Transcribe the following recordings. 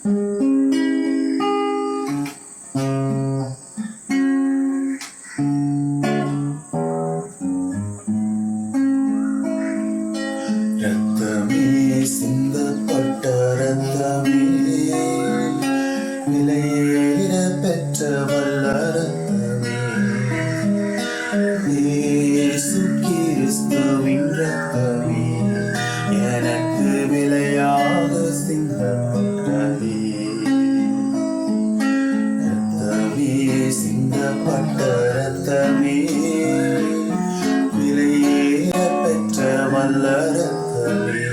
ரத்தமே சிந்தப்பட்ட ரத்தமே, விலையேற பெற்ற வல்ல ரத்தமே, இயேசு கிறிஸ்துவின் ரத்தமே, எனக்கு விலையாக சிந்தப்பட்டதே. ரத்தமே சிந்தப்பட்ட ரத்தமே, விலையேற பெற்ற வல்ல ரத்தமே,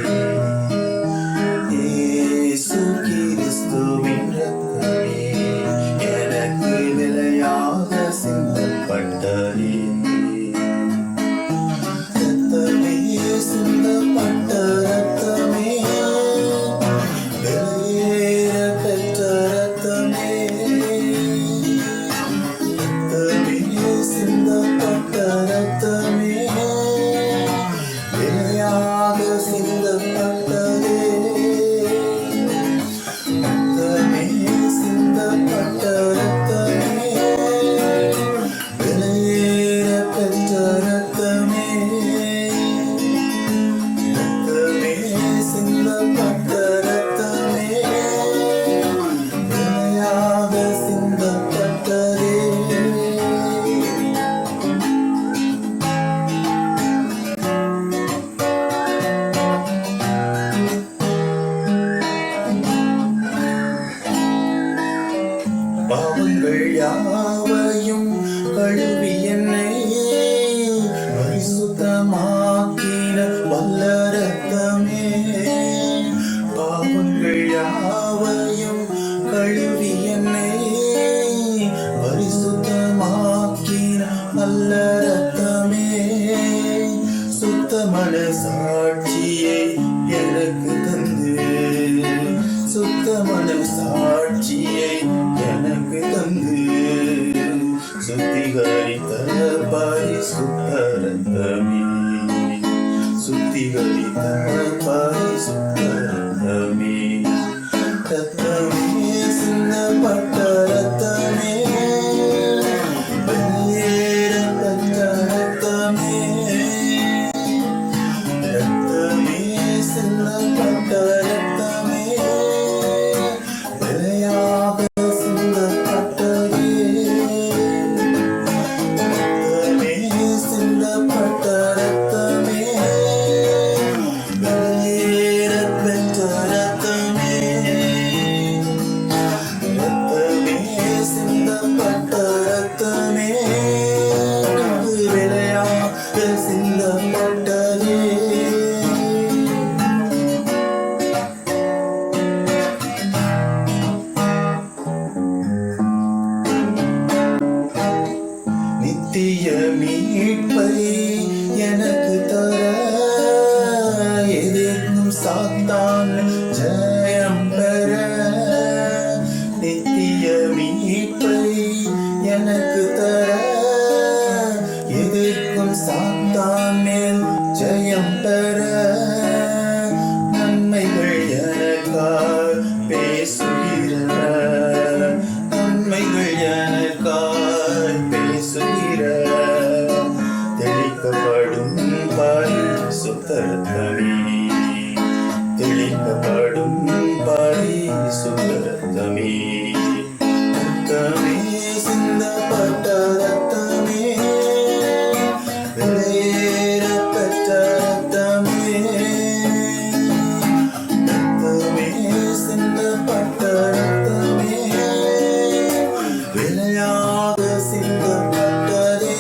இயேசு கிறிஸ்துவின் ரத்தமே, எனக்கு விலையாக சிந்தப்பட்டதே. ரத்தமே சிந்தப்பட்ட ரத்தமே, விலையேற பெற்ற ரத்தமே, ரத்தமே சிந்தப்பட்ட ரத்தமே, விலையாக சிந்தப்பட்டதே. ரத்தமே சிந்தப்பட்ட ரத்தமே, விலையேற பெற்ற ரத்தமே, ரத்தமே சிந்தப்பட்ட ரத்தமே, விலையாக சிந்தப்பட்டதே. பாவங்கள் யாவையும் கழுவி என்னை பரிசுத்தமாக்கின வல்ல ரத்தமே, பாவங்கள் யாவையும் கழுவி என்னை பரிசுத்தமாக்கின வல்ல ரத்தமே, சுத்தமான சாட்சியை எனக்கு தந்து, சுத்தமான சாட்சியை எனக்கு தந்து, சுத்திகரித்த பரிசுத்த ரத்தமே, சுத்திகரித்த பரிசுத்த ரத்தமே, ரத்தமே சிந்தப்பட்ட ரத்தமே, வெளியேற பெற்ற ரத்தமே, ரத்தமே சிந்தப்பட்ட ரத்தமே, விலையாக சிந்தப்பட்டதே. ரத்தமே சிந்தப்பட்ட ரத்தமே, வெளியேற பெற்ற ரத்தமே, ரத்தமே சிந்தப்பட்ட ரத்தமே, விலையாக சிந்தப்பட்டதே. நித்திய மீட்பை எனக்கு தர, எதிர்க்கும் சாத்தான் ஜெயம் பெற, நித்திய மீட்பை எனக்கு தர, எதிர்க்கும் சாத்தான் மேல் ஜெயம் பெற, நன்மைகள் எனக்காய் பேசுகிற, நன்மைகள் எனக்காய் பேசுகிற, தெளிக்கப்படும் பரிசுத்த ரத்தமே, தெளிக்கப்படும் பரிசுத்த ரத்தமே, ரத்தமே சிந்தப்பட்ட ரத்தமே, விலையேற பெற்ற ரத்தமே, ரத்தமே சிந்தப்பட்ட ரத்தமே, விலையாக சிந்தப்பட்டதே.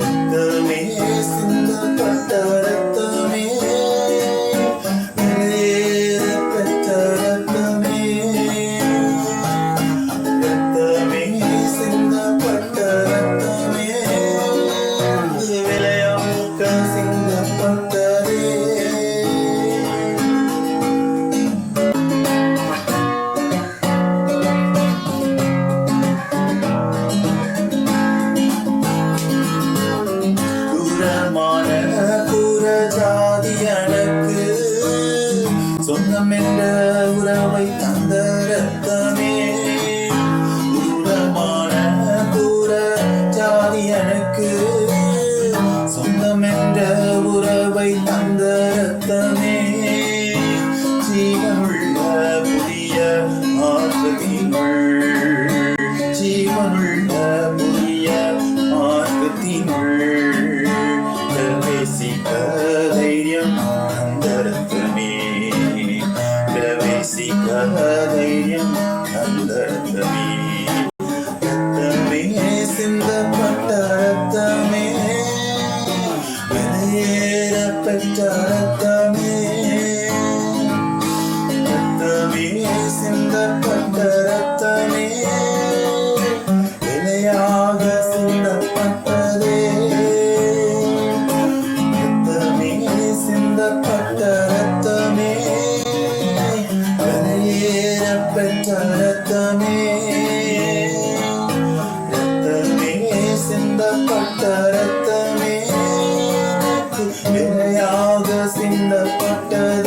ரத்தமே சிந்தப்பட்ட ரத்தமே, விலையேற பெற்ற ரத்தமே, ரத்தமே சிந்தப்பட்ட ரத்தமே, விலையாக சிந்தப்பட்டதே. சொந்தம் என்ற உறவை தந்த ரத்தமே தூரமான தூர ஜாதி எனக்கு சொந்தம் என்ற உறவை தந்த ரத்தமே ஜீவனுள்ள புதிய ஆற்றத்தினுள் ஜீவனுள்ள புதிய ஆற்றத்தினுள் பிரவேசிக்க தைரியம் அந்த ரத்தமே பிரவேசிக்க தைரியம் அந்த ரத்தமே ரத்தமே சிந்தப்பட்ட ரத்தமே வெளியேற பெற்ற ரத்தமே ரத்தமே சிந்தப்பட்ட ரத்தமே விலையாக சிந்தப்பட்டதே ரத்தமே சிந்தப்பட்ட ரத்தமே வெளியேற பெற்ற ரத்தமே ரத்தமே சிந்தப்பட்ட ரத்தமே விலையாக சிந்தப்பட்டது